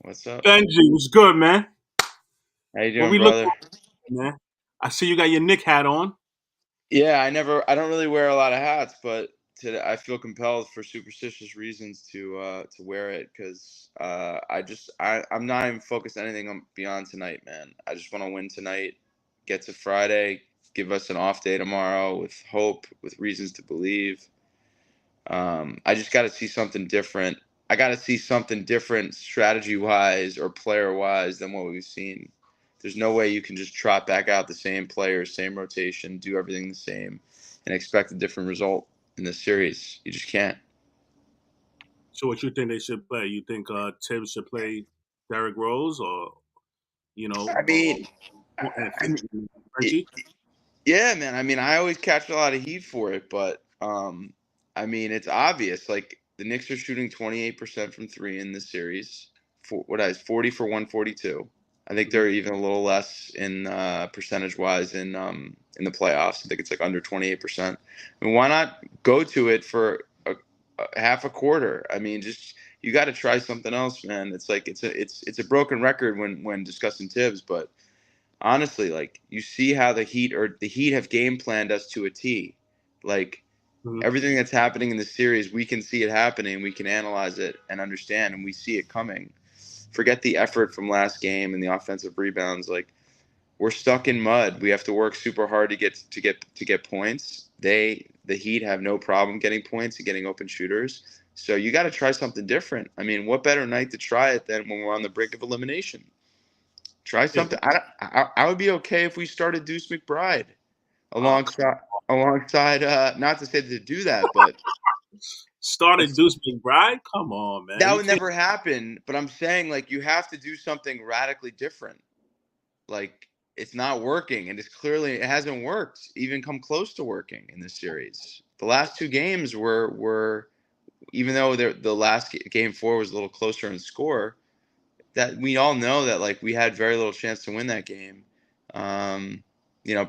What's up? Benji, what's good, man? How you What doing, we looking brother? at, man? I see you got your Nick hat on. Yeah, I don't really wear a lot of hats, but today I feel compelled for superstitious reasons to wear it because I'm not even focused on anything beyond tonight, man. I just want to win tonight, get to Friday, give us an off day tomorrow with hope, with reasons to believe. I just got to see something different. I got to see something different strategy wise or player wise than what we've seen. There's no way you can just trot back out the same players, same rotation, do everything the same, and expect a different result in this series. You just can't. So, what you think they should play? You think Tibbs should play Derrick Rose, or you know, I mean, and I mean, it, Frenchie? yeah, man. I mean, I always catch a lot of heat for it, but I mean, it's obvious. Like the Knicks are shooting 28% from three in this series. For what is 40 for 142. I think Mhm. they're even a little less in percentage wise in the playoffs. I think it's like under 28%. I mean, why not go to it for a half a quarter? I mean, just you got to try something else, man. It's like it's a broken record when discussing Tibbs, but honestly, like you see how the Heat have game planned us to a T. Like Mhm. everything that's happening in the series, we can see it happening, we can analyze it and understand, and we see it coming. Forget the effort from last game and the offensive rebounds. Like we're stuck in mud. We have to work super hard to get points. The Heat have no problem getting points and getting open shooters. So you got to try something different. I mean, what better night to try it than when we're on the brink of elimination? Try Yeah, something. I would be okay if we started Deuce McBride come alongside on. alongside. Not to say to do that, but Started Deuce McBride. Come on, man. that You would can't. never happen. But I'm saying like you have to do something radically different. Like it's not working, and it hasn't worked. Even come close to working in this series. The last two games were even though the last game four was a little closer in score. That we all know that like we had very little chance to win that game. Um,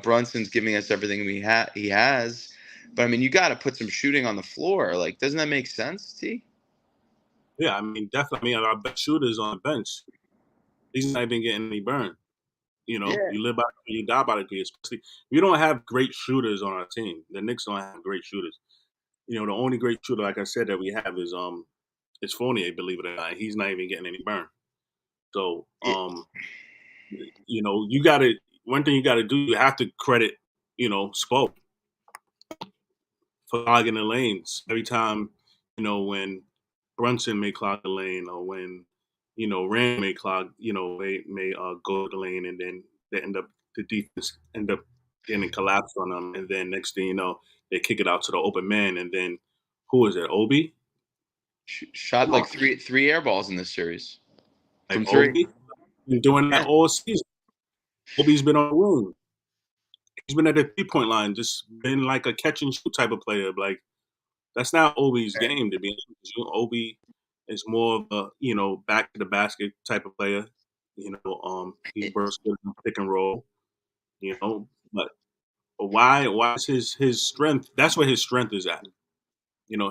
Brunson's giving us everything he has, but I mean you got to put some shooting on the floor. Like, doesn't that make sense, T? Yeah, I mean, definitely. I mean, our best shooters on the bench. He's not even getting any burn. Yeah. You live by you die by the tree. Especially we don't have great shooters on our team. The Knicks don't have great shooters. The only great shooter, like I said, that we have is Fournier. Believe it or not, he's not even getting any burn. So, Yeah. you got to one thing you got to do. You have to credit, Spo for clogging the lanes every time. When Brunson may clog the lane, or when Rand may clog, may go to the lane, and then the defense end up getting collapsed on them, and then next thing you know, they kick it out to the open man, and then who is it? Obi? Shot Come on, like three air balls in this series like from three. Obi been doing that Yeah. all season. Obi's been on the wing. He's been at the 3-point line, just been like a catch and shoot type of player. Like that's not Obi's game, to be honest with you. Obi is more of a back to the basket type of player. He works good in pick and roll. But why is his strength? That's where his strength is at.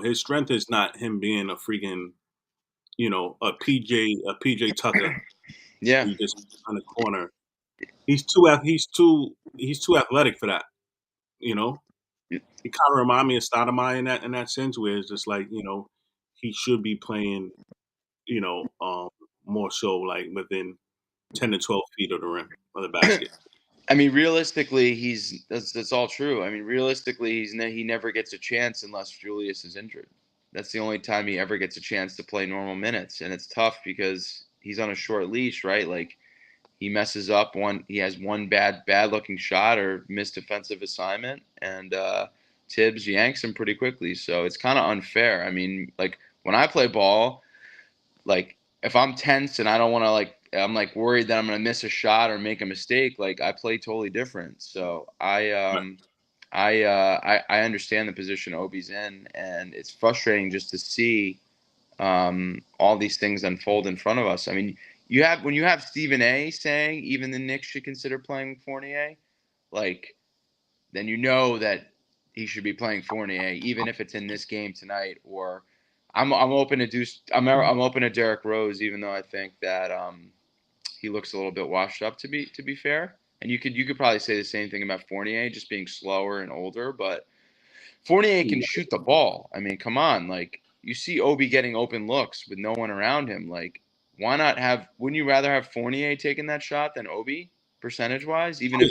His strength is not him being a freaking a PJ Tucker. Yeah. He just on the corner. He's too athletic for that. You know, he kind of remind me of Stoudemire in that sense, where it's just like he should be playing more so like within 10 to 12 feet of the rim of the basket. I mean, realistically, that's all true. I mean, realistically, he never gets a chance unless Julius is injured. That's the only time he ever gets a chance to play normal minutes, and it's tough because he's on a short leash, right? Like he messes up he has one bad looking shot or missed defensive assignment, and Tibbs yanks him pretty quickly. So it's kind of unfair. I mean, like when I play ball, like if I'm tense and I don't want to I'm like worried that I'm gonna miss a shot or make a mistake, like I play totally different. So Right. I understand the position Obi's in, and it's frustrating just to see all these things unfold in front of us. I mean, when you have Stephen A. saying even the Knicks should consider playing Fournier, like then you know that he should be playing Fournier, even if it's in this game tonight. Or I'm open to I'm open to Derrick Rose, even though I think that he looks a little bit washed up to be fair. And you could probably say the same thing about Fournier, just being slower and older, but Fournier can Yeah, shoot the ball. I mean, come on, like you see Obi getting open looks with no one around him. Like, why not have? Wouldn't you rather have Fournier taking that shot than Obi, percentage wise? Even if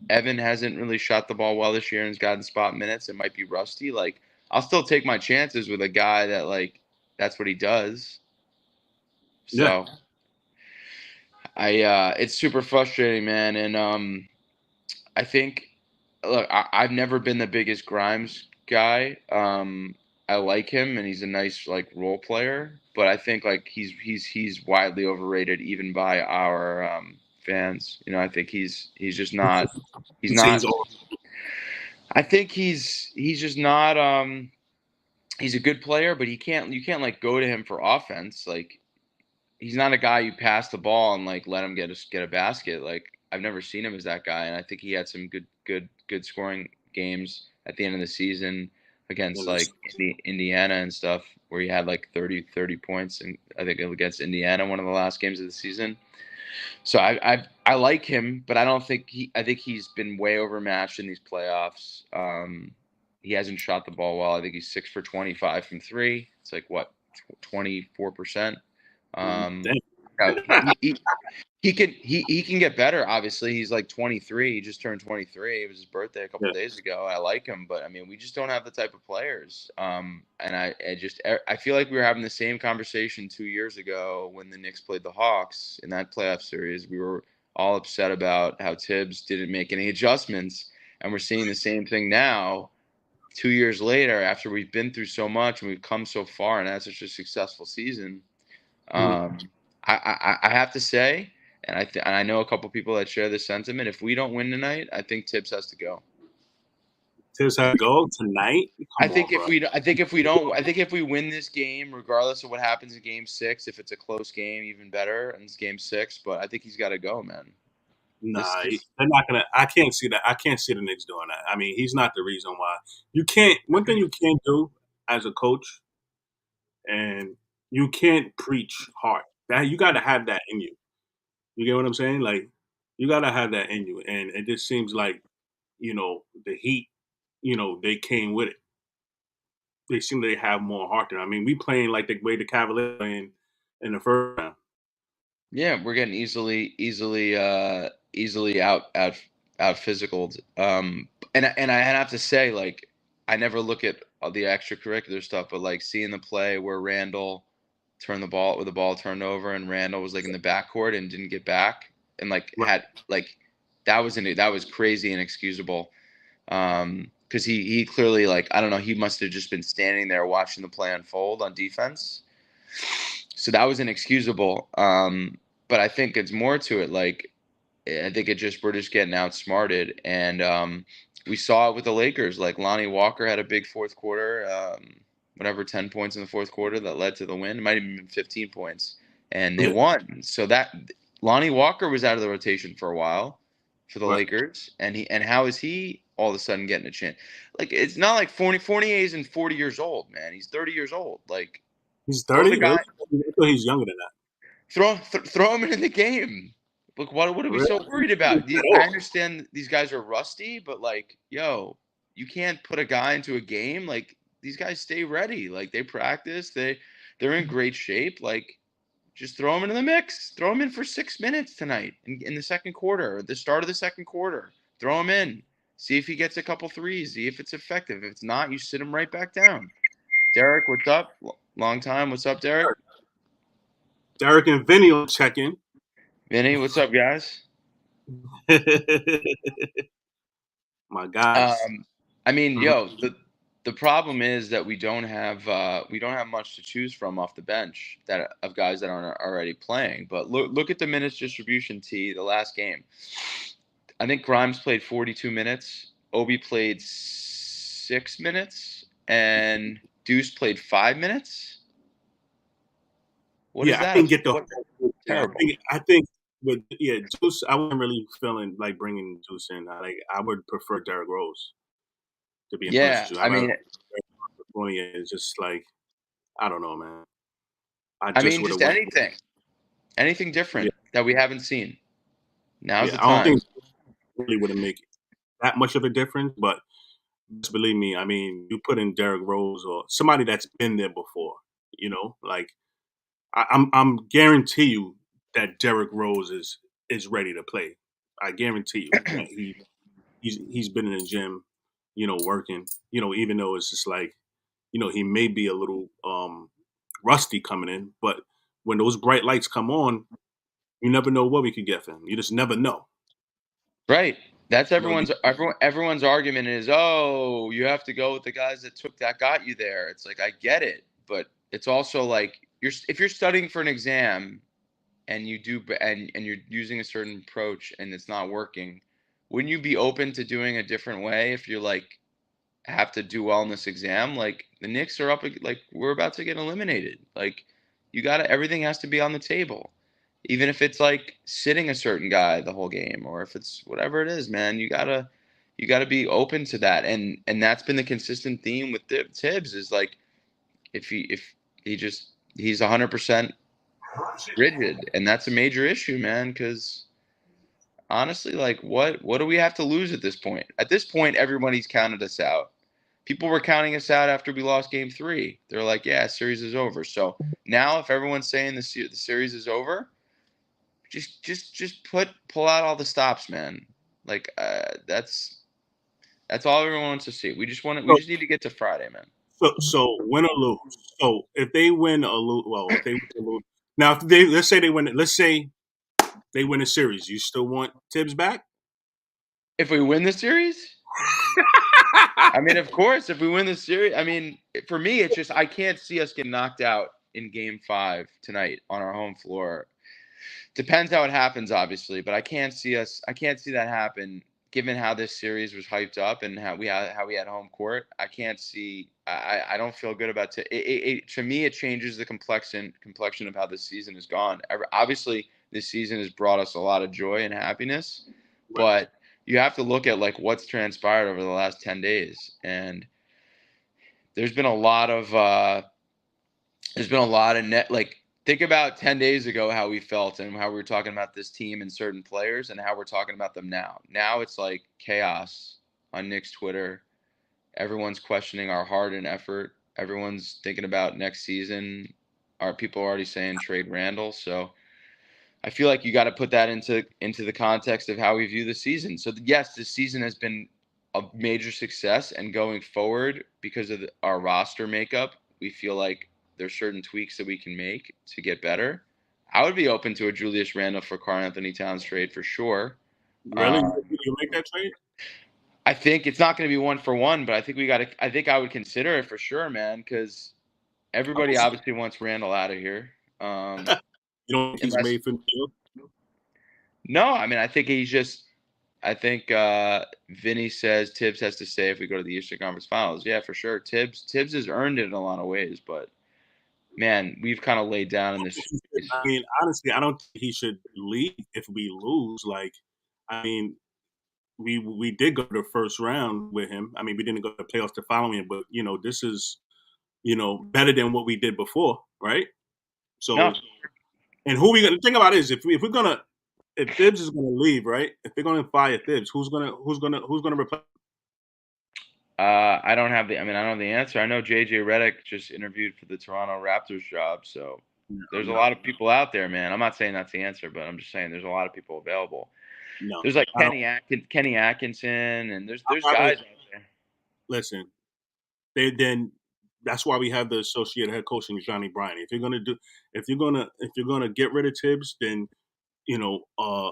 Evan hasn't really shot the ball well this year and's gotten spot minutes, it might be rusty. Like, I'll still take my chances with a guy that like that's what he does. yeah. So it's super frustrating, man, and I think, look, I've never been the biggest Grimes guy. I like him, and he's a nice like role player, but I think like he's widely overrated even by our fans. You know, I think he's just not. He's You say he's not. old. I think he's just not. He's a good player, but you can't like go to him for offense. Like he's not a guy you pass the ball and like let him get a basket. Like I've never seen him as that guy, and I think he had some good scoring games at the end of the season against like Indiana and stuff, where he had like 30 points, and I think against Indiana, one of the last games of the season. So I like him, but I don't think I think he's been way overmatched in these playoffs. He hasn't shot the ball well. I think he's 6 for 25 from three. It's like what 24%. Um, Damn. yeah, he can get better. Obviously, he's like 23. He just turned 23. It was his birthday a couple Yeah. days ago. I like him, but I mean, we just don't have the type of players. And I feel like we were having the same conversation 2 years ago when the Knicks played the Hawks in that playoff series. We were all upset about how Tibbs didn't make any adjustments, and we're seeing the same thing now. 2 years later, after we've been through so much and we've come so far and had such a successful season, Mhm. um, I have to say, and I know a couple people that share this sentiment. If we don't win tonight, I think Tibbs has to go. Tibbs had to go tonight. Come on, bro. I think if we win this game, regardless of what happens in Game 6, if it's a close game, even better. And it's Game 6, but I think he's got to go, man. Nah, they're not gonna. I can't see that. I can't see the Knicks doing that. I mean, he's not the reason why. You can't. One thing you can't do as a coach, and you can't preach hard. That you got to have that in you. You get what I'm saying? Like, you got to have that in you. And it just seems like the Heat. They came with it. They seem they have more heart than. I mean, we playing like the way the Cavaliers playing in the first round. Yeah, we're getting easily out physicaled. And I have to say, like, I never look at all the extracurricular stuff, but like seeing the play where Randall turned the ball with the ball turned over and Randall was like in the backcourt and didn't get back and like Right. had like that was crazy and inexcusable. Because he clearly like I don't know, he must have just been standing there watching the play unfold on defense. So that was inexcusable. But I think it's more to it. Like I think we're just getting outsmarted, and we saw it with the Lakers. Like Lonnie Walker had a big fourth quarter, whatever 10 points in the fourth quarter that led to the win. It might have even been 15 points, and they Yeah. won. So that Lonnie Walker was out of the rotation for a while for the Right. Lakers, and how is he all of a sudden getting a chance? Like it's not like Fournier isn't 40 years old, man. He's 30 years old. Like He's throw 30. the Really? guy. I thought he's younger than that. Throw him into the game. Look, what are we Really? so worried about? I understand these guys are rusty, but like, yo, you can't put a guy into a game. Like these guys stay ready. Like they practice. They're in great shape. Like just throw them into the mix. Throw them in for 6 minutes tonight in the second quarter, or the start of the second quarter. Throw him in. See if he gets a couple threes. See if it's effective. If it's not, you sit him right back down. Derek, what's up? Long time. What's up, Derek? Derek and Vinny will check in. Vinny, what's up, guys? My guys. Um, I mean, Mhm. yo, the problem is that we don't have much to choose from off the bench that of guys that aren't already playing. But look at the minutes distribution. The last game. I think Grimes played 42 minutes. Obi played 6 minutes, and Deuce played 5 minutes. What is Yeah, I that? didn't get the What whole thing. terrible. I think with Juice, I wasn't really feeling like bringing Juice in. I would prefer Derrick Rose to be honest Yeah, with you. I I'd rather mean, Fournier is just like I don't know, man. I I just mean, would have just went. anything Yeah, different that we haven't seen. Now's yeah. the I don't time. think really would have make that much of a difference, but just believe me, I mean, you put in Derrick Rose or somebody that's been there before, like I'm guarantee you that Derrick Rose is ready to play. I guarantee you that he's been in the gym, working, even though it's just like, he may be a little rusty coming in, but when those bright lights come on, you never know what we could get from him. You just never know. Right. That's You know, you, everyone's argument is, "Oh, you have to go with the guys that got you there." It's like I get it, but it's also like if you're studying for an exam and and you're using a certain approach and it's not working, wouldn't you be open to doing a different way if you're like have to do well in this exam? Like the Knicks are like we're about to get eliminated. Like you got to everything has to be on the table. Even if it's like sitting a certain guy the whole game or if it's whatever it is, man, you got to be open to that. And that's been the consistent theme with Tibbs is like if he just he's 100% rigid and that's a major issue, man, cuz honestly, like what do we have to lose at this point? At this point everybody's counted us out. People were counting us out after we lost game 3. They're like, "Yeah, series is over." So, now if everyone's saying the series is over, just pull out all the stops, man. Like that's all everyone wants to see. We so, just need to get to Friday, man. so win or lose. So if they win or lose, well, if they win or lose, now if they let's say they win it, let's say they win a series, you still want Tibbs back? If we win the series, I mean, of course, if we win the series, I mean, for me, it's just I can't see us get knocked out in Game 5 tonight on our home floor. Depends how it happens, obviously, but I can't see that happen given how this series was hyped up and how we had home court. I can't see. I don't feel good about to me. It changes the complexion of how this season has gone. Obviously, this season has brought us a lot of joy and happiness, Right. but you have to look at like what's transpired over the last 10 days, and there's been a lot of net like think about 10 days ago how we felt and how we were talking about this team and certain players and how we're talking about them now. Now it's like chaos on Nick's Twitter. Everyone's questioning our heart and effort. Everyone's thinking about next season. Our people are already saying trade Randall. So I feel like you got to put that into the context of how we view the season. So yes, this season has been a major success, and going forward, because of our roster makeup, we feel like there's certain tweaks that we can make to get better. I would be open to a Julius Randle for Karl Anthony Towns trade for sure. Really? Um, You make that trade? I think it's not going to be one for one, but I think we got to. I think I would consider it for sure, man, because I everybody don't obviously wants Randall out of here. You don't think he's Unless made for New York? no, I mean I think he's just I think Vinny says Tibbs has to stay if we go to the Eastern Conference Finals. Yeah, for sure. Tibbs has earned it in a lot of ways, but man, we've kind of laid down in this series. I mean, honestly, I don't think he should leave if we lose. Like, I mean, we did go to the first round with him. I mean, we didn't go to the playoffs the following year, but this is better than what we did before, right? No, So, and who we gonna think about is if we're gonna if Thibs is gonna leave, right? If they're gonna fire Thibs, who's gonna replace? I don't have the. I mean, I don't have the answer. I know JJ Redick just interviewed for the Toronto Raptors job, so there's a No, lot of people out there, man. I'm not saying that's the answer, but I'm just saying there's a lot of people available. no, There's like I don't. Kenny Atkinson, and there's I rather guys out there. listen. Then that's why we have the associate head coaching Johnny Bryant. If you're gonna get rid of Tibbs, then you know, uh,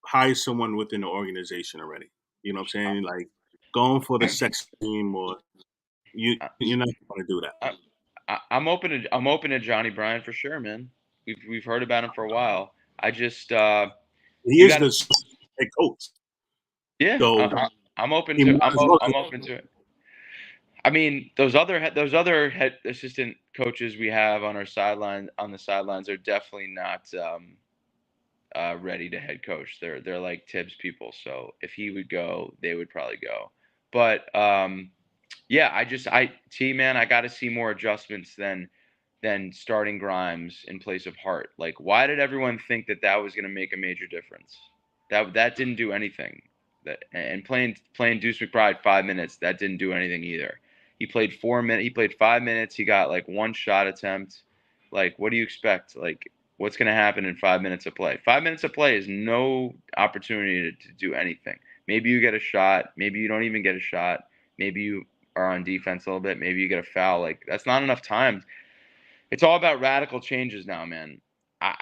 hire someone within the organization already. You know what I'm saying? Like going for the sex team or you're not going to do that. I, I'm open to Johnny Bryan for sure, man. We've heard about him for a while. I just He you is got to the head coach, yeah. so I'm open he to might as well. I'm open to it. I mean, those other head assistant coaches we have on the sidelines are definitely not ready to head coach. They're like Tibbs people. So if he would go, they would probably go. But yeah, I T man, I got to see more adjustments than than starting Grimes in place of Hart. Like, why did everyone think that that was going to make a major difference? That didn't do anything. That and playing Deuce McBride 5 minutes, that didn't do anything either. He played 4 minutes. He played 5 minutes. He got like one shot attempt. Like, what do you expect? Like, what's going to happen in 5 minutes of play? 5 minutes of play is no opportunity to do anything. Maybe you get a shot. Maybe you don't even get a shot. Maybe you are on defense a little bit. Maybe you get a foul. Like, that's not enough time. It's all about radical changes now, man.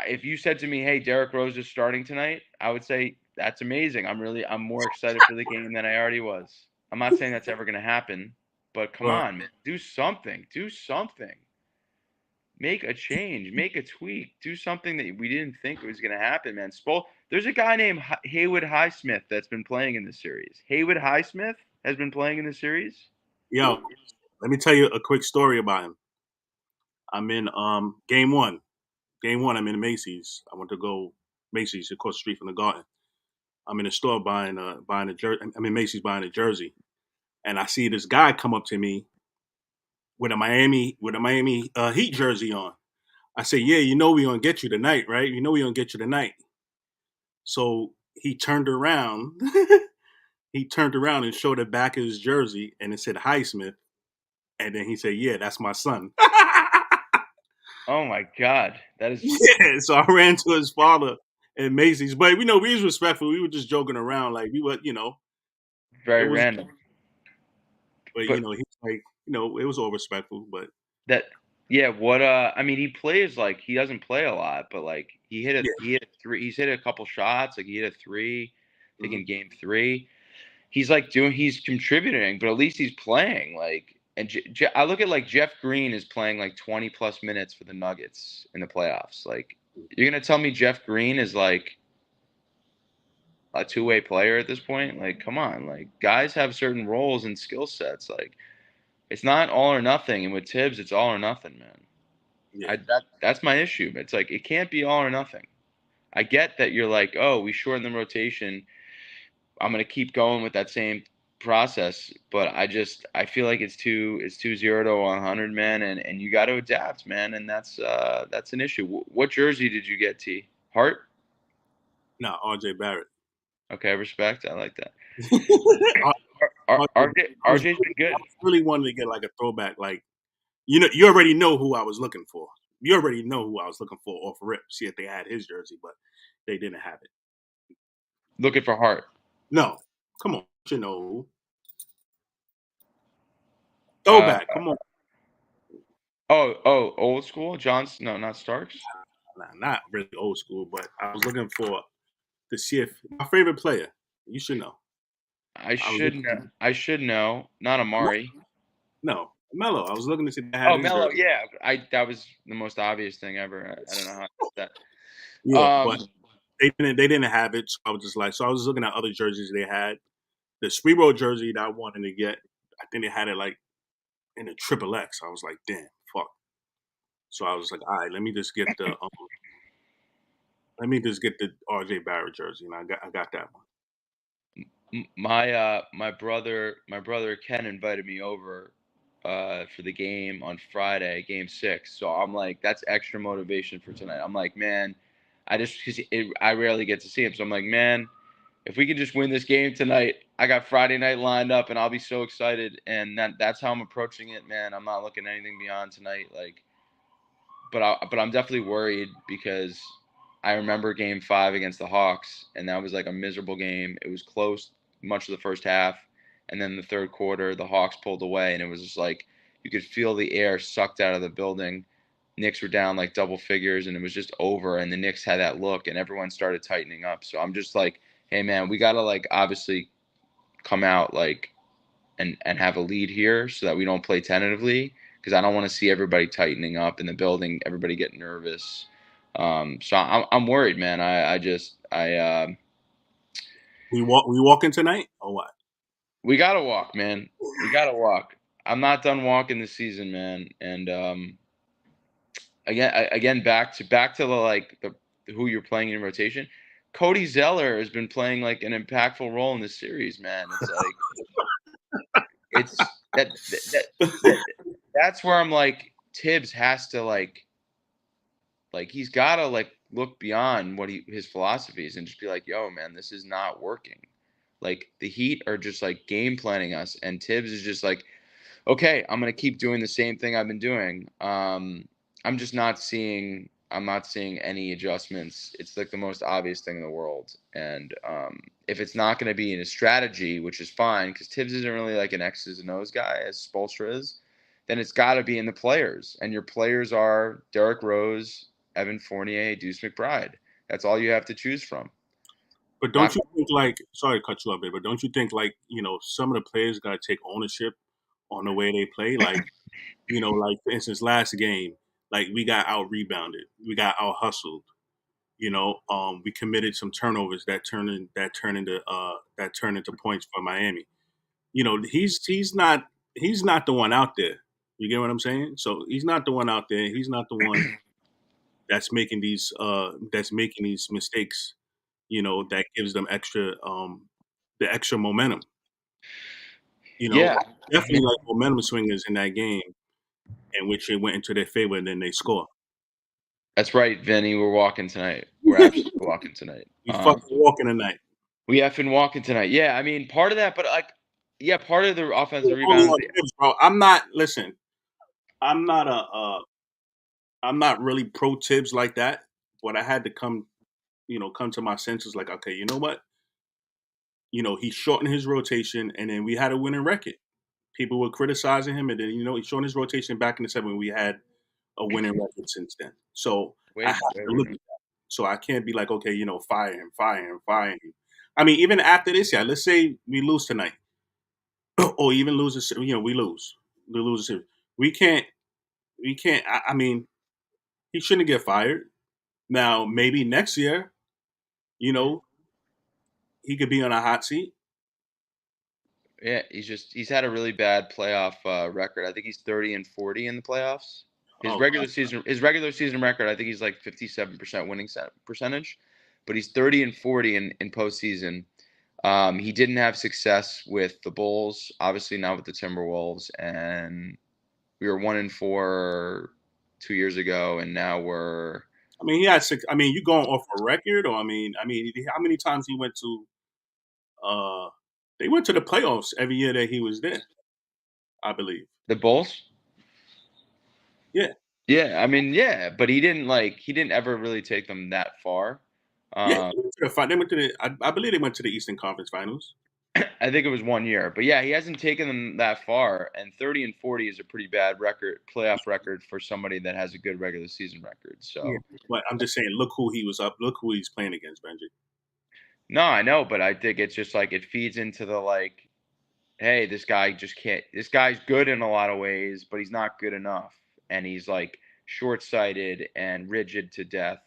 If you said to me, "Hey, Derrick Rose is starting tonight," I would say that's amazing. I'm more excited for the game than I already was. I'm not saying that's ever going to happen, but come But on, man, do something. Do something. Make a change. Make a tweak. Do something that we didn't think was going to happen, man. There's a guy named Haywood Highsmith that's been playing in the series. Haywood Highsmith has been playing in the series. yo, let me tell you a quick story about him. I'm in game one. Game one, I'm in Macy's. I went to go Macy's across the street from the Garden. I'm in a store buying a jersey. I'm in Macy's buying a jersey, and I see this guy come up to me with a Miami Heat jersey on. I say, "Yeah, you know we gonna get you tonight, right? You know we gonna get you tonight." So he turned around. He turned around and showed the back of his jersey, and it said Highsmith. And then he said, "Yeah, that's my son." Oh my God, that is Yeah, so I ran to his father at Macy's, but we was respectful. We were just joking around, like we were, it very was, random. but But he's like, it was all respectful. But that yeah, what I mean he plays like he doesn't play a lot, but like yeah, he hit a three he's hit a couple shots, like he hit a three, I think mhm. in game three. He's contributing, but at least he's playing. Like and I look at like Jeff Green is playing like 20 plus minutes for the Nuggets in the playoffs. Like you're gonna tell me Jeff Green is like a two-way player at this point? Like, come on, like guys have certain roles and skill sets. Like it's not all or nothing, and with Tibbs, it's all or nothing, man. Yeah, That's my issue. It's like it can't be all or nothing. I get that you're like, oh, we shorten the rotation. I'm gonna keep going with that same process, but I feel like it's too 0 to 100, man, and you got to adapt, man, and that's an issue. What jersey did you get, T? Hart? no, RJ Barrett. Okay, respect. I like that. R- RJ, RJ's been good. I was really wanting to get like a throwback, like you already know who I was looking for. You already know who I was looking for off rip. See if they had his jersey, but they didn't have it. Looking for Hart. No, come on, you know who. Uh, Throwback. Come on. old school. Johnson. No, not Starks. Nah, not really old school, but I was looking for to see if my favorite player. You should know. I was looking, I should know. Not Amari. no Melo. I was looking to see if they had Oh, his Melo. jersey. Yeah, I that was the most obvious thing ever. I don't know how I did that. Yeah, but they didn't have it. So I was just like, so I was looking at other jerseys they had. The Spreebo jersey that I wanted to get, I think they had it like in a triple X. I was like, damn, fuck. So I was like, all right, let me just get the RJ Barrett jersey, and I got that one. My brother Ken invited me over for the game on Friday, game 6. So I'm like, that's extra motivation for tonight. I'm like, man, I rarely get to see him. So I'm like, man, if we could just win this game tonight, I got Friday night lined up and I'll be so excited. And that's how I'm approaching it, man. I'm not looking at anything beyond tonight. Like, but I'm definitely worried because I remember Game 5 against the Hawks, and that was like a miserable game. It was close much of the first half, and then the third quarter, the Hawks pulled away, and it was just like you could feel the air sucked out of the building. Knicks were down like double figures, and it was just over. And the Knicks had that look, and everyone started tightening up. So I'm just like, hey man, we gotta like obviously come out like and have a lead here so that we don't play tentatively because I don't want to see everybody tightening up in the building, everybody get nervous. So I'm worried, man. We walking tonight or what? We gotta walk, man. We gotta walk. I'm not done walking this season, man. And again, back to the like the who you're playing in rotation. Cody Zeller has been playing like an impactful role in this series, man. It's like it's that that's where I'm like, Tibbs has to he's got to look beyond what his philosophies and just be like, yo, man, this is not working. Like the Heat are just like game planning us, and Tibbs is just like, okay, I'm gonna keep doing the same thing I've been doing. I'm just not seeing. I'm not seeing any adjustments. It's like the most obvious thing in the world. And if it's not going to be in a strategy, which is fine, because Tibbs isn't really like an X's and O's guy as Spoelstra is, then it's got to be in the players. And your players are Derrick Rose, Evan Fournier, Deuce McBride. That's all you have to choose from. But don't Not you think, like, sorry to cut you up there, but don't you think, like, some of the players got to take ownership on the way they play? Like, like, for instance, last game, like, we got out rebounded, we got out hustled. We committed some turnovers that turned into points for Miami. He's not the one out there. You get what I'm saying? So he's not the one out there. He's not the one that's making these mistakes. That gives them the extra momentum. yeah, Definitely like momentum swingers in that game, in which it went into their favor, and then they score. that's right, Vinny. We're walking tonight. We're absolutely walking tonight. We fucking walking tonight. We effing walking tonight. Yeah, I mean, part of that, but yeah, part of the offensive Only rebounds. on Tibbs, bro. I'm not. Listen, I'm not I'm not really pro Tibbs like that. But I had to come to my senses. Like, okay, you know what? He shortened his rotation, and then we had a winning record. People were criticizing him, and then he shortened his rotation back in the '70s. We had a winning record since then. So I have Way to look winner. at that. So I can't be like, okay, fire him, fire him, fire him. I mean, even after this year, let's say we lose tonight, or even lose we lose a series. We can't, we can't. I mean, he shouldn't get fired. Now, maybe next year, you know, he could be on a hot seat. Yeah, he's had a really bad playoff record. I think he's 30-40 in the playoffs. Oh God, His regular season record, I think he's like 57% winning percentage, but he's 30-40 in postseason. He didn't have success with the Bulls, obviously not with the Timberwolves, and we were 1-4 2 years ago, and now we're I mean, he had six. I mean, you going off a record, or how many times he went to? They went to the playoffs every year that he was there. I believe. the Bulls. Yeah, Yeah, I mean, yeah, but he didn't ever really take them that far. yeah. Um, They went to the. I believe they went to the Eastern Conference Finals. I think it was 1 year, but yeah, he hasn't taken them that far. And 30-40 is a pretty bad playoff record for somebody that has a good regular season record. Yeah, So but I'm just saying, look who he was up. Look who he's playing against, Benji. no, I know, but I think it's just like it feeds into the hey, this guy just can't. This guy's good in a lot of ways, but he's not good enough, and he's like short-sighted and rigid to death.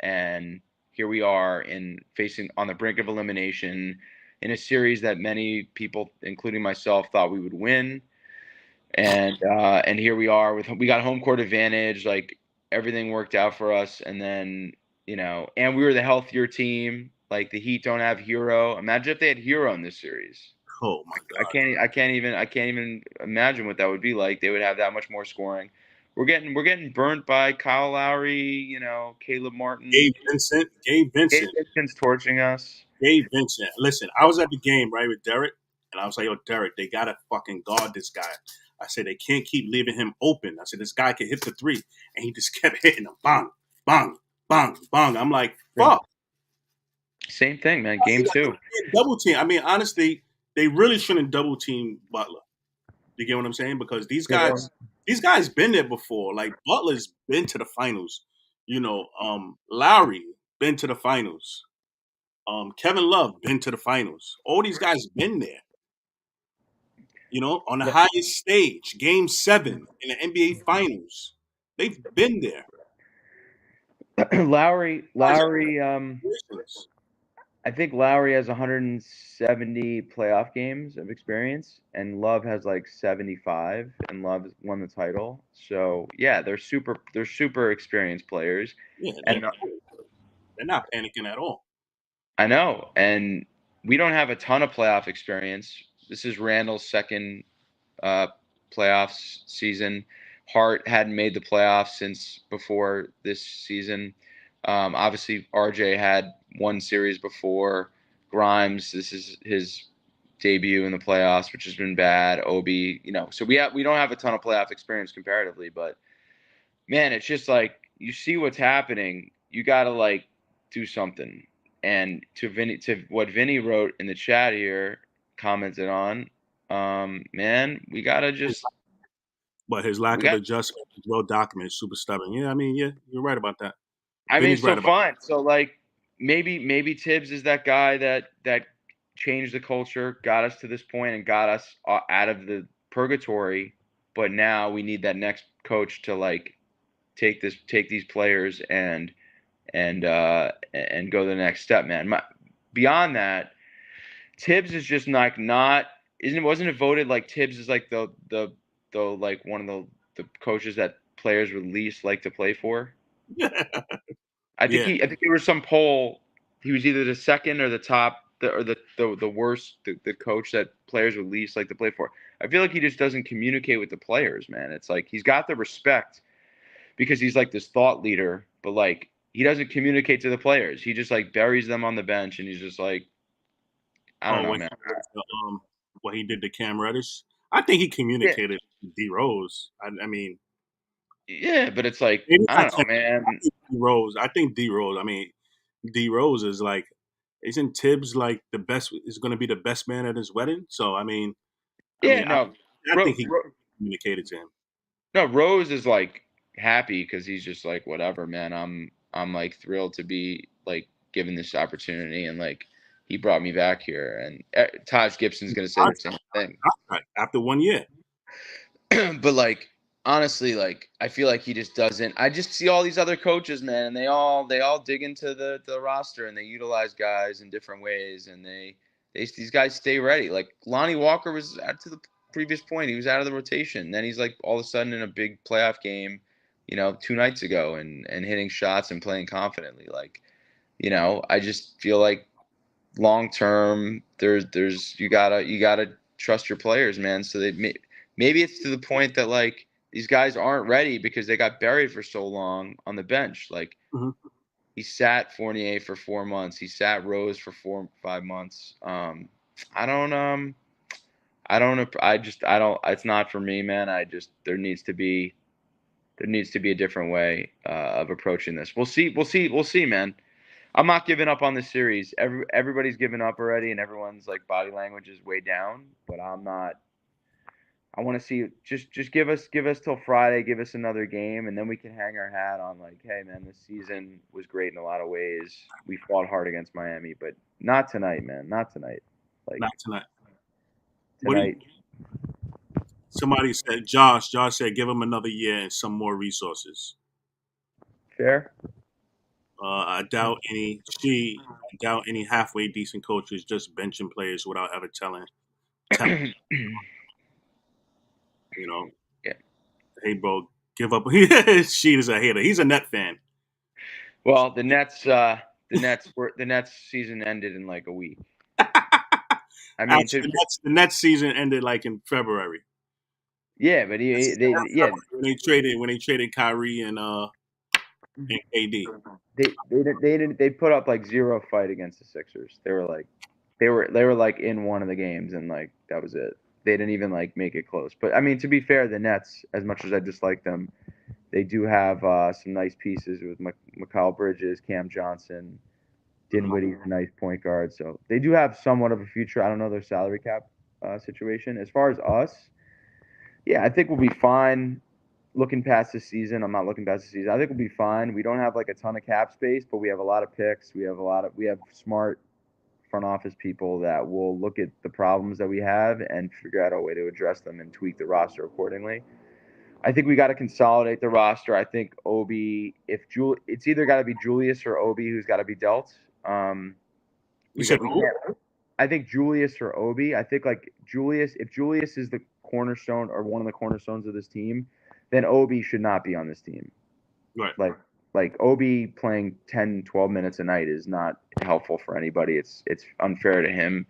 And here we are in facing on the brink of elimination in a series that many people, including myself, thought we would win. And here we are we got home court advantage, like everything worked out for us, and then and we were the healthier team. Like the Heat don't have Hero. Imagine if they had Hero in this series. Oh my God. I can't even imagine what that would be like. They would have that much more scoring. We're getting burnt by Kyle Lowry, Caleb Martin. Gabe Vincent. Gabe Gabe Vincent. Vincent's torching us. Gabe Vincent. Listen, I was at the game right with Derek, and I was like, "Yo, Derek, they gotta fucking guard this guy." I said they can't keep leaving him open. I said this guy can hit the three, and he just kept hitting them, bang, bang, bang, bang. I'm like, fuck. Same thing, man. Game two. Double team. I mean, honestly, they really shouldn't double team Butler. You get what I'm saying? Because these guys been there before. Like Butler's been to the finals. Lowry been to the finals. Kevin Love been to the finals. All these guys been there. On the highest stage, Game 7 in the NBA Finals. They've been there. Guys are Lowry. generations. I think Lowry has 170 playoff games of experience, and Love has like 75, and Love won the title. So yeah, they're super experienced players, Yeah, and they're not panicking at all. I know, and we don't have a ton of playoff experience. This is Randall's second uh, playoffs season. Hart hadn't made the playoffs since before this season. Obviously, RJ had one series before. Grimes, this is his debut in the playoffs, which has been bad. Obi, so we don't have a ton of playoff experience comparatively, but man, it's just like you see what's happening. You got to like do something. And to what Vinny wrote in the chat here, commented on, man, we gotta just But his we lack of got. adjustment is well documented, super stubborn. Yeah, I mean, yeah, you're right about that. I mean, Vinny's so right about fine. So like maybe Tibbs is that guy that changed the culture, got us to this point, and got us out of the purgatory. But now we need that next coach to like take these players and go the next step, man. Beyond that, Tibbs is just like not wasn't it voted like Tibbs is like the like one of the coaches that players would least like to play for. that. I think Yeah. I think there was some poll. He was either the second or the top, the worst, the coach that players would least like to play for. I feel like he just doesn't communicate with the players, man. It's like he's got the respect because he's like this thought leader, but like he doesn't communicate to the players. He just like buries them on the bench, and he's just like, I don't Oh, know, when man. what he did to Cam Reddish, I think he Yeah, communicated with D Rose. I mean, yeah, but it's like maybe I not don't know, Cam. I man. think D Rose. I think D Rose. I mean, D Rose is like, isn't Tibbs like the best? Is going to be the best man at his wedding? So I Yeah, mean, no, I Ro, think he Ro, communicated to him. no, Rose is like happy because he's just like whatever, man. I'm like thrilled to be like given this opportunity, and like he brought me back here. And Taj Gibson's gonna say the same thing. Contract after 1 year. But like honestly, like I feel like he just doesn't. I just see all these other coaches, man, and they all dig into the roster and they utilize guys in different ways, and these guys stay ready. Like Lonnie Walker was out to the previous point, he was out of the rotation. Then he's like all of a sudden in a big playoff game, 2 nights ago, and hitting shots and playing confidently. Like I just feel like long term, there's you gotta trust your players, man. So maybe it's to the point that like these guys aren't ready because they got buried for so long on the bench. Like Mhm. he sat Fournier for 4 months, he sat Rose for 4 5 months. I don't I don't I just I don't. It's not for me, man. I just there needs to be a different way of approaching this. We'll see. We'll see, man. I'm not giving up on this series. Everybody's given up already, and everyone's like body language is way down. But I'm not. I want to see just give us till Friday, give us another game, and then we can hang our hat on like, hey man, this season was great in a lot of ways. We fought hard against Miami, but not tonight, man. Not tonight. Like Not tonight. What do you? tonight, Somebody said Josh. Josh said give him another year and some more resources. fair. I doubt any. I doubt any halfway decent coaches just benching players without ever telling you know, Yeah. hey bro, give up. She is a hater. He's a net fan. Well, the Nets season ended in like a week. I mean, Actually, the Nets season ended like in February. yeah, but yeah, When they traded Kyrie and KD. they put up like zero fight against the Sixers. They were like in one of the games, and like that was it. They didn't even like make it close. But I mean, to be fair, the Nets, as much as I dislike them, they do have some nice pieces with Mikal Bridges, Cam Johnson, Dinwiddie's a nice point guard. So they do have somewhat of a future. I don't know their salary cap situation. As far as us, yeah, I think we'll be fine. Looking past the season, I'm not looking past the season. I think we'll be fine. We don't have like a ton of cap space, but we have a lot of picks. We have smart front office people that will look at the problems that we have and figure out a way to address them and tweak the roster accordingly. I think we got to consolidate the roster. I think Obi, it's either got to be Julius or Obi who's got to be dealt. You We said got we who? can't. I think Julius or Obi. I think like if Julius is the cornerstone or one of the cornerstones of this team, then Obi should not be on this team. Right. Like Obi playing 10, 12 minutes a night is not helpful for anybody. It's unfair to him.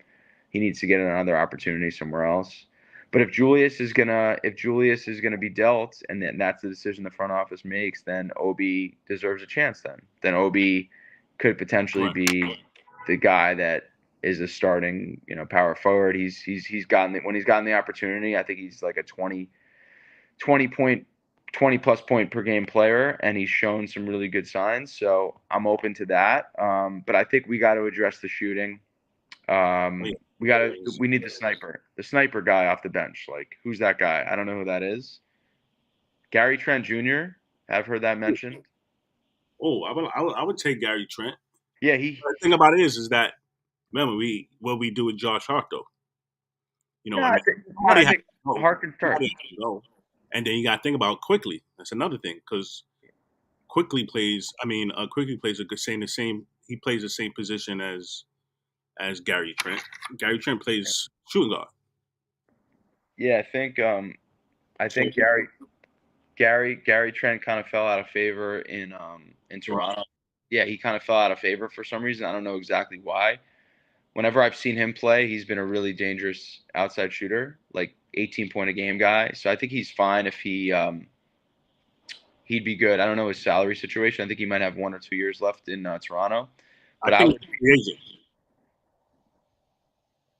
He needs to get another opportunity somewhere else. But if Julius is gonna be dealt, and then that's the decision the front office makes, then Obi deserves a chance. Then Obi could potentially Right. be the guy that is a starting, power forward. He's gotten when he's gotten the opportunity. I think he's like a 20 point 20 plus point per game player, and he's shown some really good signs. So I'm open to that. But I think we got to address the shooting. Oh, yeah. We need the sniper guy off the bench. Like, who's that guy? I don't know who that is. Gary Trent Jr. I've heard that mentioned. Oh, I would take Gary Trent. Yeah, The thing about it is that remember what we do with Josh Hart though. no, I mean, I somebody has think to go. Hart can start. Somebody has to go. And then you got to think about quickly. That's another thing because quickly plays. I mean, quickly plays a good same the same. He plays the same position as Gary Trent. Gary Trent plays shooting guard. Yeah, I So think Gary Trent kind of fell out of favor in Toronto. Yeah, he kind of fell out of favor for some reason. I don't know exactly why. Whenever I've seen him play, he's been a really dangerous outside shooter, like 18 point a game guy. So I think he's fine if he'd be good. I don't know his salary situation. I think he might have 1 or 2 years left in Toronto, I but think he's a free agent.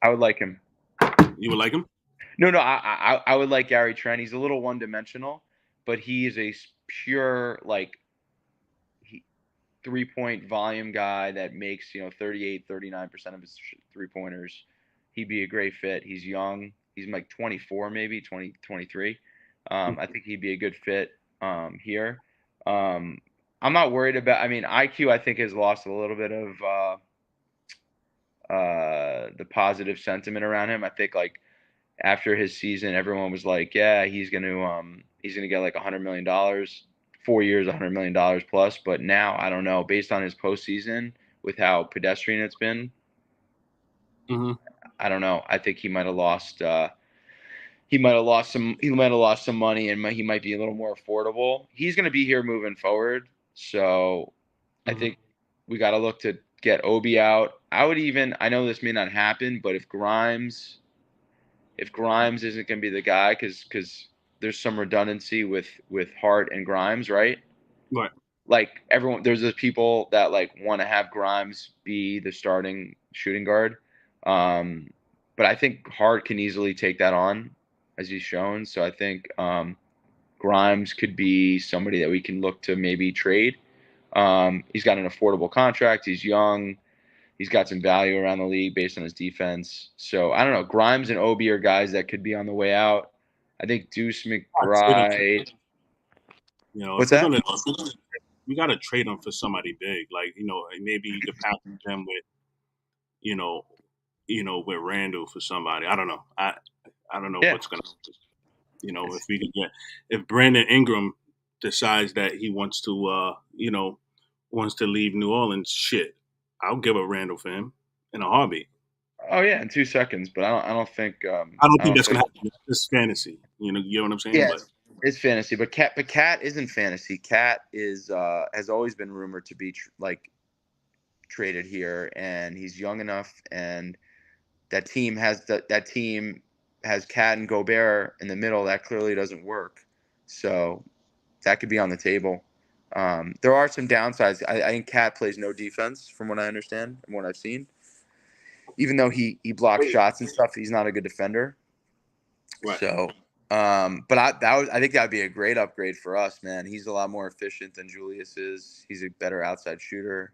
I would like him. You would like him? No, no, I would like Gary Trent. He's a little one dimensional, but he is a pure like 3 point volume guy that makes 38, 39% of his 3 pointers. He'd be a great fit. He's young. He's like 24, maybe 20, 23. I think he'd be a good fit here. Um, I'm not worried about. I mean, IQ I think has lost a little bit of the positive sentiment around him. I think like after his season, everyone was like, yeah, he's gonna get like $100 million, 4 years, $100 million plus. But now I don't know. Based on his postseason, with how pedestrian it's been, Mm-hmm. I don't know. I think he might have lost. He might have lost some. He might have lost some money, and he might be a little more affordable. He's going to be here moving forward, so I Mm-hmm. think we got to look to get Obi out. I would even. I know this may not happen, but if Grimes isn't going to be the guy, because there's some redundancy with Hart and Grimes, right? Right. Like everyone, there's those people that like want to have Grimes be the starting shooting guard, um, but I think Hart can easily take that on, as he's shown. So I think Grimes could be somebody that we can look to maybe trade. He's got an affordable contract. He's young. He's got some value around the league based on his defense. So I don't know. Grimes and Obi are guys that could be on the way out. I think Deuce Trade him. McBride. If What's we're that? gonna, we got to trade him for somebody big. Like maybe you could package them with you know, with Randall for somebody. I don't know. I don't know Yeah. what's gonna. If It's, we could get if Brandon Ingram decides that he wants to, wants to leave New Orleans, shit, I'll give a Randall for him in a heartbeat. oh yeah, in 2 seconds. But I don't think. I don't I think don't that's gonna think. happen. It's fantasy. You know what I'm saying? Yeah, But it's fantasy. But Cat isn't fantasy. Cat is has always been rumored to be like traded here, and he's young enough, and that team has Cat and Gobert in the middle. That clearly doesn't work. So that could be on the table. There are some downsides. I think Cat plays no defense, from what I understand and what I've seen. Even though he blocks shots and stuff, he's not a good defender. right, So, but I think that would be a great upgrade for us, man. He's a lot more efficient than Julius is. He's a better outside shooter.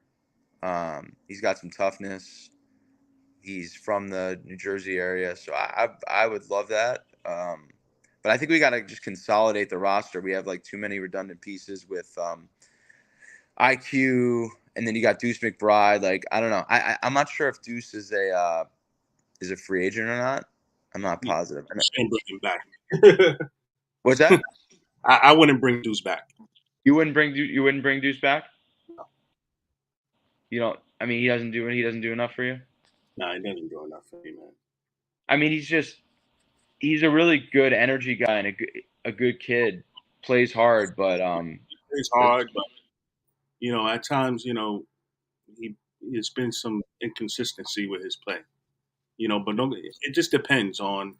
He's got some toughness. He's from the New Jersey area, so I would love that. But I think we got to just consolidate the roster. We have like too many redundant pieces with IQ, and then you got Deuce McBride. Like I don't know. I'm not sure if Deuce is a free agent or not. I'm not you positive. can't bring him back. What's that? I wouldn't bring Deuce back. You wouldn't bring Deuce back? You don't. I mean, he doesn't do enough for you. Nah, he doesn't do enough for me, man. I mean, he's a really good energy guy and a good kid. Plays hard, but It's hard, but at times, he there's been some inconsistency with his play. But don't, it just depends on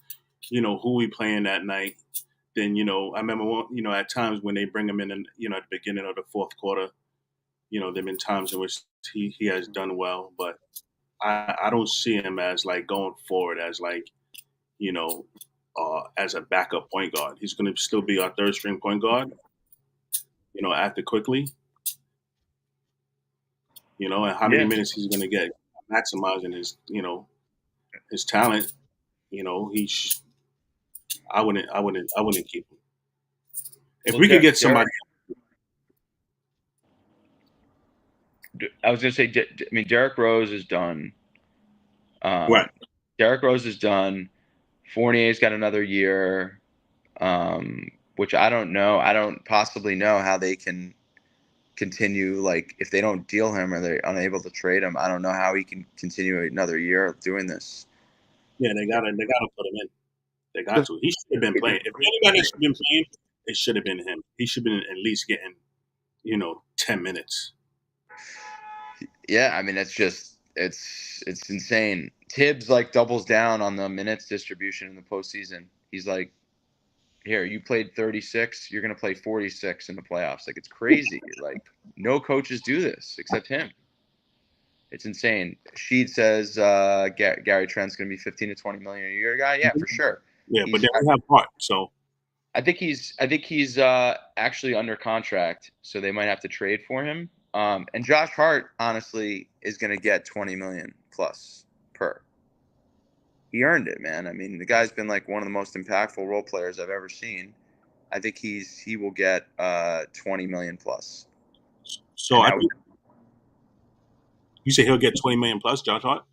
who we playing that night. Then I remember at times when they bring him in, and at the beginning of the fourth quarter, there've been times in which he has done well, but I don't see him as like going forward as like you know as a backup point guard. He's going to still be our third string point guard. After quickly, and how many Yeah. minutes he's going to get, maximizing his his talent. He I wouldn't keep him. If Well, we could get Derek, somebody, I was gonna say, I mean, Derrick Rose is done. right? Derrick Rose is done. Fournier's got another year, which I don't know. I don't possibly know how they can continue. Like, if they don't deal him or they're unable to trade him, I don't know how he can continue another year of doing this. Yeah, they gotta put him in. They got The- to. He should have been playing. If anybody should have been playing, it should have been him. He should have been at least getting 10 minutes. Yeah, I mean, it's insane. Tibbs like doubles down on the minutes distribution in the postseason. He's like, here, you played 36, you're gonna play 46 in the playoffs. Like, it's crazy. Like, no coaches do this except him. It's insane. Sheet says Gary Trent's gonna be 15 to 20 million a year guy. Yeah, for sure. Yeah, but He's then we have Hart. So I think he's actually under contract, so they might have to trade for him. And Josh Hart, honestly, is going to get 20 million plus per. He earned it, man. I mean, the guy's been like one of the most impactful role players I've ever seen. I think he will get 20 million plus, so and I that would. think you say he'll get 20 million plus, Josh Hart.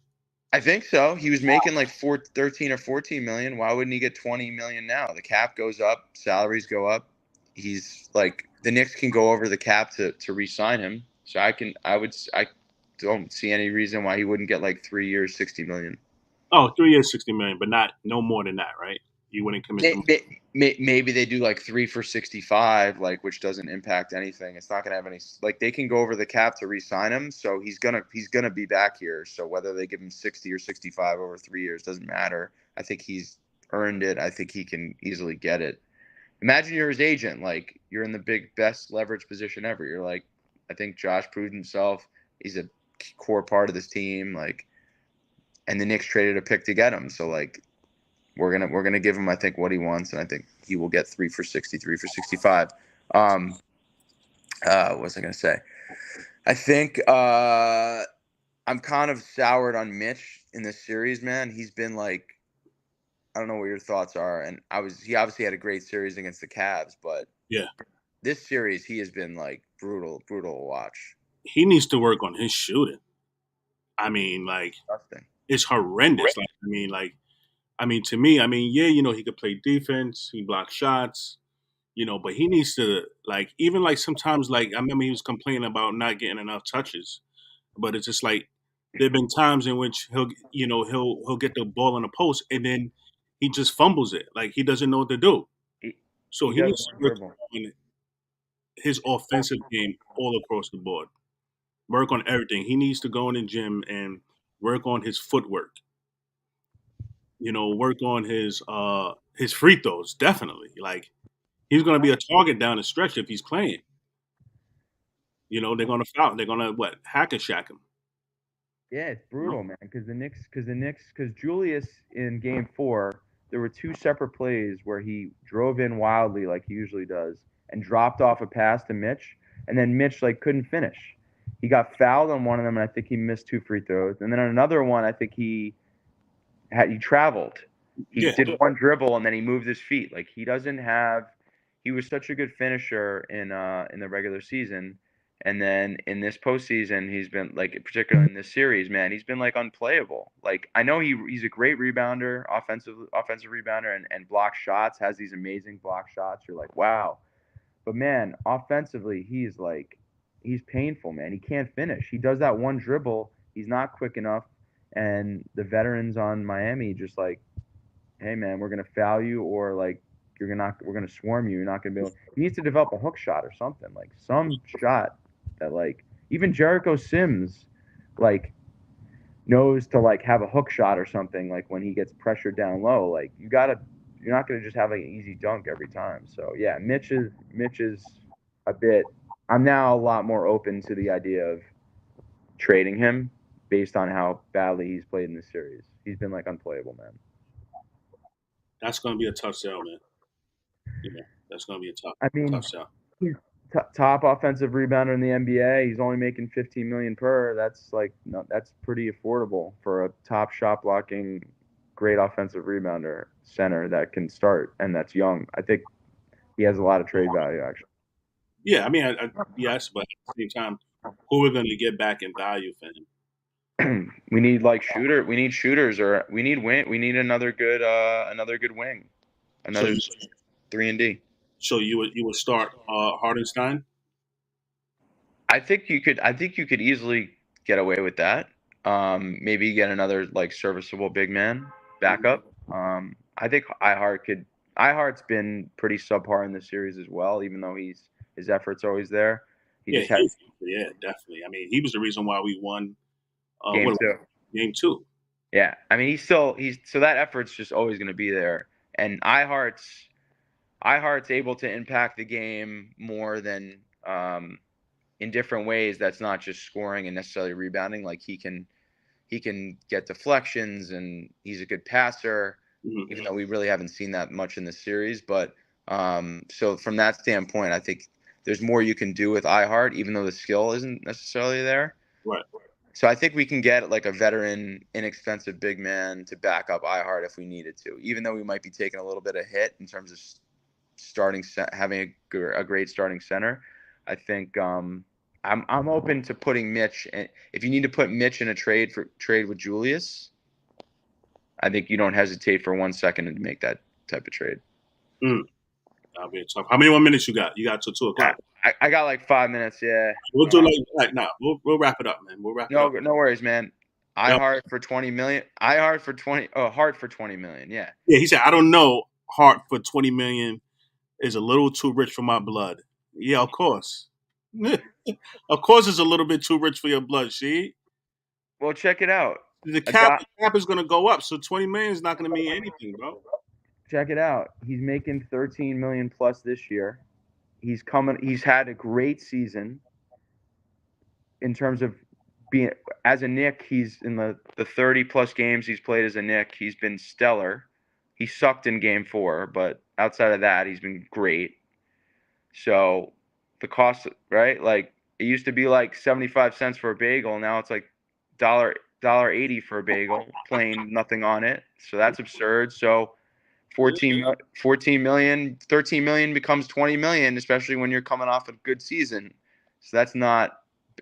I think so. He was making like 13 or 14 million. Why wouldn't he get 20 million now? The cap goes up, salaries go up. He's like, the Knicks can go over the cap to re-sign him. So I don't see any reason why he wouldn't get like 3 years, 60 million. Oh, 3 years, 60 million, but not no more than that, right? You wouldn't commit them. Maybe they do like 3 for 65, like, which doesn't impact anything. It's not gonna have any, like, they can go over the cap to re-sign him, so he's gonna be back here. So whether they give him 60 or 65 over 3 years doesn't matter. I think he's earned it. I think he can easily get it. Imagine you're his agent, like, you're in the best leverage position ever. You're like, I think Josh proved himself. He's a core part of this team, like, and the Knicks traded a pick to get him. So, like, we're gonna give him, I think, what he wants, and I think he will get 3 for 60, 3 for 65. What was I gonna say? I think I'm kind of soured on Mitch in this series, man. He's been like, I don't know what your thoughts are, and he obviously had a great series against the Cavs, but Yeah, this series he has been like brutal to watch. he needs to work on his shooting. I mean, like Disgusting. it's horrendous. Like to me, yeah, he could play defense, he blocks shots, but he needs to like even like sometimes like I remember he was complaining about not getting enough touches, but it's just like there've been times in which he'll get the ball in the post and then he just fumbles it, like he doesn't know what to do. He, So he he does needs to one work dribble. on his offensive game all across the board. Work on everything. He needs to go in the gym and work on his footwork. Work on his free throws. Definitely, like he's going to be a target down the stretch if he's playing. They're going to foul. They're going to what? Hack and shack him. Yeah, it's You know? brutal, man. Because Julius in Game 4, there were two separate plays where he drove in wildly like he usually does and dropped off a pass to Mitch, and then Mitch like couldn't finish. He got fouled on one of them, and I think he missed 2 free throws. And then on another one, I think he traveled. He Yeah, did one dribble and then he moved his feet. Like, he doesn't have. He was such a good finisher in the regular season, and then in this postseason, he's been like, particularly in this series, man, he's been like unplayable. Like, I know he's a great rebounder, offensive rebounder, and block shots. Has these amazing block shots. You're like, wow, but man, offensively, he's painful, man. He can't finish. He does that one dribble. He's not quick enough, and the veterans on Miami just like, hey man, we're gonna foul you, or like, we're gonna swarm you. You're not gonna be able. He needs to develop a hook shot or something, like some shot that, like, even Jericho Sims like knows to like have a hook shot or something, like when he gets pressured down low. Like, you gotta you're not going to just have like an easy dunk every time. So yeah, Mitch is a bit. I'm now a lot more open to the idea of trading him based on how badly he's played in this series. He's been like unplayable, man. That's going to be a tough sell, man. Yeah, that's going to be a I tough mean, sell. he's top offensive rebounder in the NBA. He's only making 15 million per. That's like no, that's pretty affordable for a top shot blocking, great offensive rebounder center that can start and that's young. I think he has a lot of trade value actually. Yeah, I mean, yes, but at the same time, who are going to get back in value for him? We need like shooter. We need shooters, or we need wing. We need another good wing, So another you 3 and D. so you would start Hardenstein. I think you could. I think you could easily get away with that. Maybe get another like serviceable big man backup. I think iHeart could. iHeart's been pretty subpar in this series as well, even though his effort's always there. He Yeah, just had yeah, definitely. I mean, he was the reason why we won. game What two. game two? Yeah, I mean he's so that effort's just always going to be there, and iHeart's able to impact the game more than in different ways. That's not just scoring and necessarily rebounding. Like he can get deflections and he's a good passer, Mm-hmm. even though we really haven't seen that much in this series. But so from that standpoint, I think there's more you can do with iHeart, even though the skill isn't necessarily there. Right. So I think we can get like a veteran, inexpensive big man to back up iHeart if we needed to, even though we might be taking a little bit of hit in terms of having a great starting center. I think I'm open to putting Mitch. If you need to put Mitch in a trade with Julius, I think you don't hesitate for 1 second to make that type of trade. Mm, that'll be tough. How many more minutes you got? You got till 2 o'clock. I got like 5 minutes. Yeah. We'll do nah. We'll wrap it up, man. We'll wrap it No, up. no worries, man. Yep. iHeart for 20 million. iHeart for 20. Oh, Heart for 20 million. Yeah. Yeah, he said, I don't know. Hart for 20 million is a little too rich for my blood. Yeah, of course. Of course, it's a little bit too rich for your blood. See, Well, check it out. the A cap guy, is going to go up, so 20 million is not going to mean anything, bro. check it out. He's making 13 million plus this year. He's coming. He's had a great season in terms of being as a Nick. He's in the 30 plus games he's played as a Nick. He's been stellar. He sucked in game 4, but outside of that, he's been great. So the cost, right? Like it used to be like 75 cents for a bagel. Now it's like dollar 80 for a bagel, plain nothing on it. So that's absurd. So 14 million, 13 million becomes 20 million, especially when you're coming off a good season. So that's not,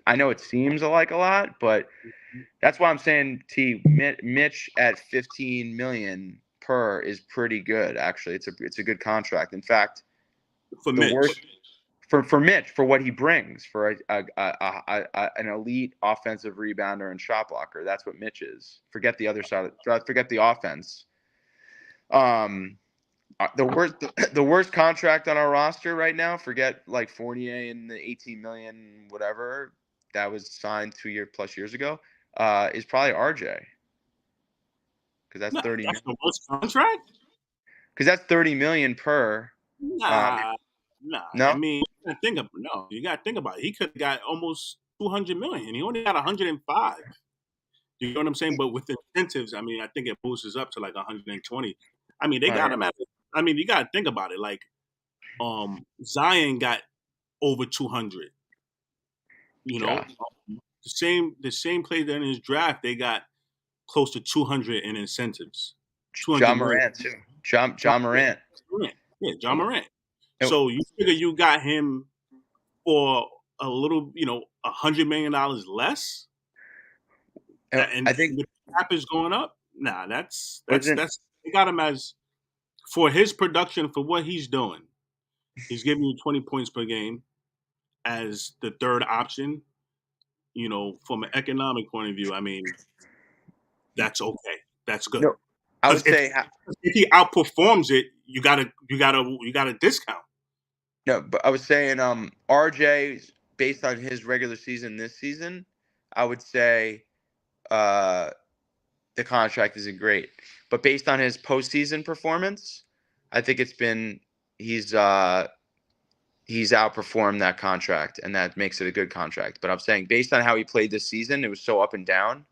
I know it seems like a lot, but that's why I'm saying Mitch at 15 million per is pretty good. Actually, it's a good contract. In fact, For the Mitch. worst for Mitch for what he brings for an elite offensive rebounder and shot blocker. That's what Mitch is. Forget the other side. Forget the offense. The worst contract on our roster right now. Forget like Fournier and the 18 million whatever that was signed 2 years ago. Is probably RJ because that's Nah, 30. that's the worst contract. Because that's 30 million per. Um, Nah, nah. I no, mean, you got to think about it. He could have got almost 200 million. He only got 105. You know what I'm saying? But with incentives, I mean, I think it boosts up to like 120. I mean, they got him at. I mean, you got to think about it. Like, Zion got over 200. You know, Ja, the same player in his draft, they got close to 200 in incentives. 200 John million. Morant too. John Morant. Yeah, John Morant. And, So you figure you got him for a little, $100 million less, and I think the cap is going up. Nah, wasn't they got him as for his production for what he's doing. He's giving you 20 points per game as the third option. From an economic point of view, I mean, that's okay. That's good. no. I Because would if say if he outperforms it, you got a discount. no, but I was saying RJ based on his regular season this season, I would say uh the contract isn't great. But based on his postseason performance, I think he's outperformed that contract, and that makes it a good contract. But I'm saying based on how he played this season, it was so up and down,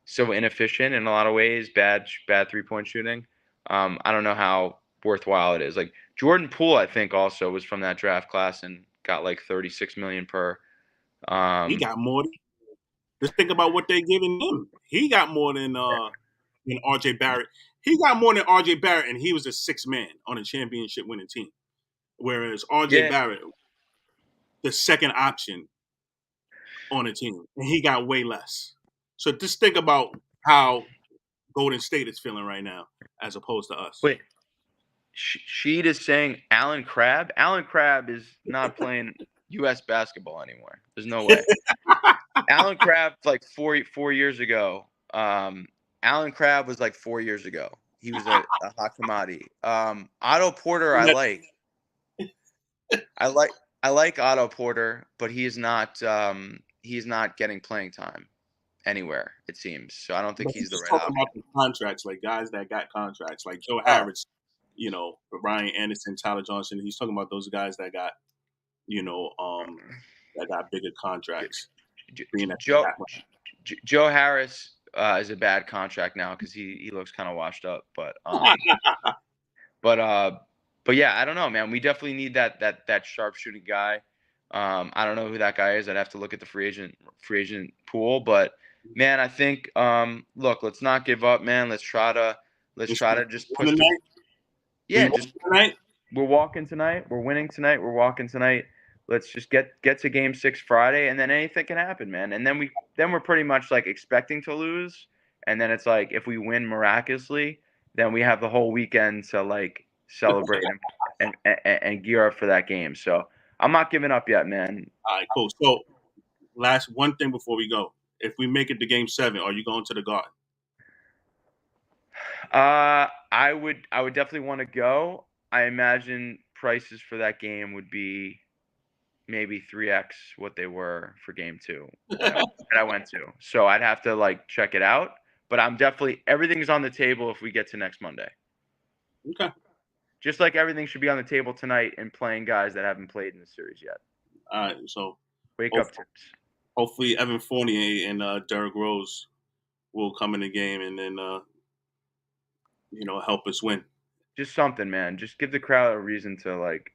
so inefficient in a lot of ways, bad 3-point shooting. I don't know how worthwhile it is. Like Jordan Poole, I think also was from that draft class and got like 36 million per. He got more. Just think about what they're giving him. He got more than RJ Barrett. He got more than RJ Barrett, and he was a sixth man on a championship winning team. Whereas RJ Yeah. Barrett, the second option on a team, and he got way less. So just think about how Golden State is feeling right now, as opposed to us. Wait, Sheed is saying Alan Crabb. Alan Crabb is not playing U.S. basketball anymore. There's no way. Alan Crabb, like four years ago. Alan Crabb was like 4 years ago. He was a hot commodity. Otto Porter, I like. I like Otto Porter, but he is not getting playing time anywhere, it seems. So I don't think But he's the he's right talking option. about the contracts, like guys that got contracts, like Joe Oh. Harris, Ryan Anderson, Tyler Johnson. He's talking about those guys that got, that got bigger contracts. Joe Harris is a bad contract now because he looks kind of washed up. But yeah, I don't know, man. We definitely need that sharp shooting guy. I don't know who that guy is. I'd have to look at the free agent pool. But man, I think look, let's not give up, man. Let's try to just push the. Yeah, just we're walking tonight. We're winning tonight. We're walking tonight. Let's just get to Game 6 Friday, and then anything can happen, man. And then we're pretty much like expecting to lose, and then it's like if we win miraculously, then we have the whole weekend to like celebrate and gear up for that game. So I'm not giving up yet, man. All right, cool. So last one thing before we go: if we make it to Game 7, are you going to the Garden? I would definitely want to go. I imagine prices for that game would be maybe 3x what they were for Game 2 that I went to. So I'd have to like check it out. But I'm definitely everything's on the table if we get to next Monday. Okay. Just like everything should be on the table tonight and playing guys that haven't played in the series yet. All right. So wake up tips. Hopefully Evan Fournier and Derrick Rose will come in the game and then help us win. Just something, man. Just give the crowd a reason to like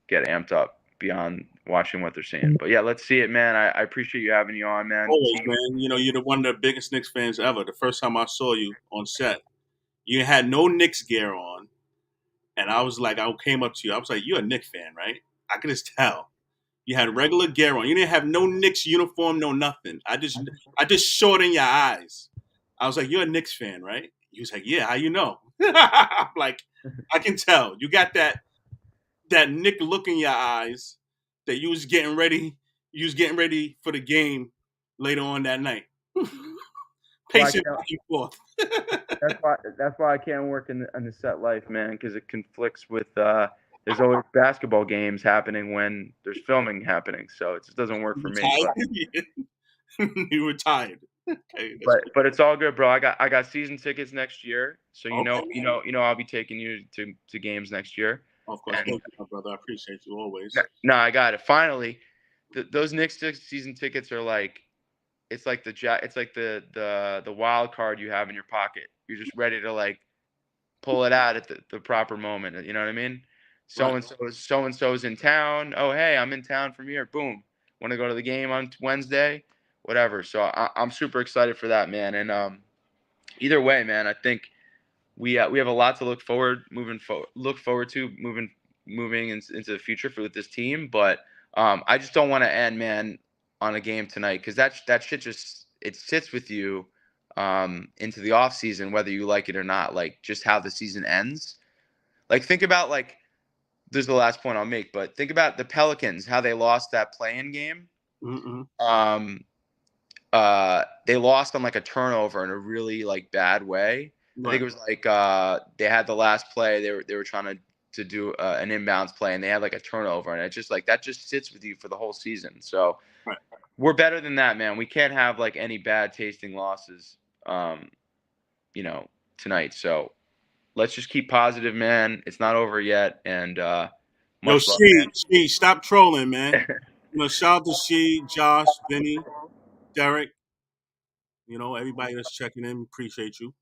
get amped up beyond watching what they're seeing. But yeah, let's see it, man. I appreciate you having you on, man. Always, man. You're one of the biggest Knicks fans ever. The first time I saw you on set, you had no Knicks gear on, and I was like, I came up to you. I was like, "You're a Knicks fan, right?" I could just tell. You had regular gear on. You didn't have no Knicks uniform, no nothing. I just saw it in your eyes. I was like, "You're a Knicks fan, right?" He was like, "Yeah, how you know?" I'm like, I can tell. You got that Knick look in your eyes that you was getting ready. You was getting ready for the game later on that night. Pacing back and forth. That's why I can't work in the set life, man, because it conflicts with there's always basketball games happening when there's filming happening, so it just doesn't work for me. You were tired. Okay, but it's all good, bro. I got season tickets next year, so okay. I'll be taking you to games next year. Of course, thank you, my brother. I appreciate you always. No, I got it. Finally, those Knicks season tickets are like, it's like the wild card you have in your pocket. You're just ready to like pull it out at the proper moment. You know what I mean? So and so's in town. Oh, hey, I'm in town from here. Boom. Want to go to the game on Wednesday? Whatever. So I'm super excited for that, man. And either way, man, I think we have a lot to look forward to moving into the future with this team. But I just don't want to end, man, on a game tonight because that shit just it sits with you into the off season, whether you like it or not. Like just how the season ends. Like think about like this is the last point I'll make, but think about the Pelicans, how they lost that play-in game. Mm-mm. They lost on like a turnover in a really like bad way. I think it was like they had the last play. They were trying to do an inbounds play, and they had like a turnover, and it's just like that just sits with you for the whole season. So we're better than that, man. We can't have like any bad tasting losses, tonight. So let's just keep positive, man. It's not over yet, and Yo, much love, man. She, stop trolling, man. Shout out to She, Josh, Vinny, Derek. Everybody that's checking in, appreciate you.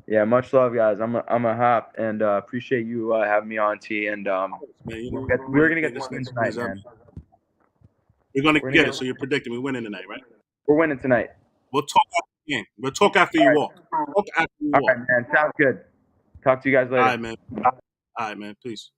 Yeah, much love, guys. I'm a hop, and appreciate you having me on, T. And Man, we're gonna get this win tonight, man. We're gonna get it. So you're predicting we're winning tonight, right? We're winning tonight. We'll talk after the game. We'll talk after you walk. Talk after you walk. All right, man. Sounds good. Talk to you guys later. All right, man. Peace.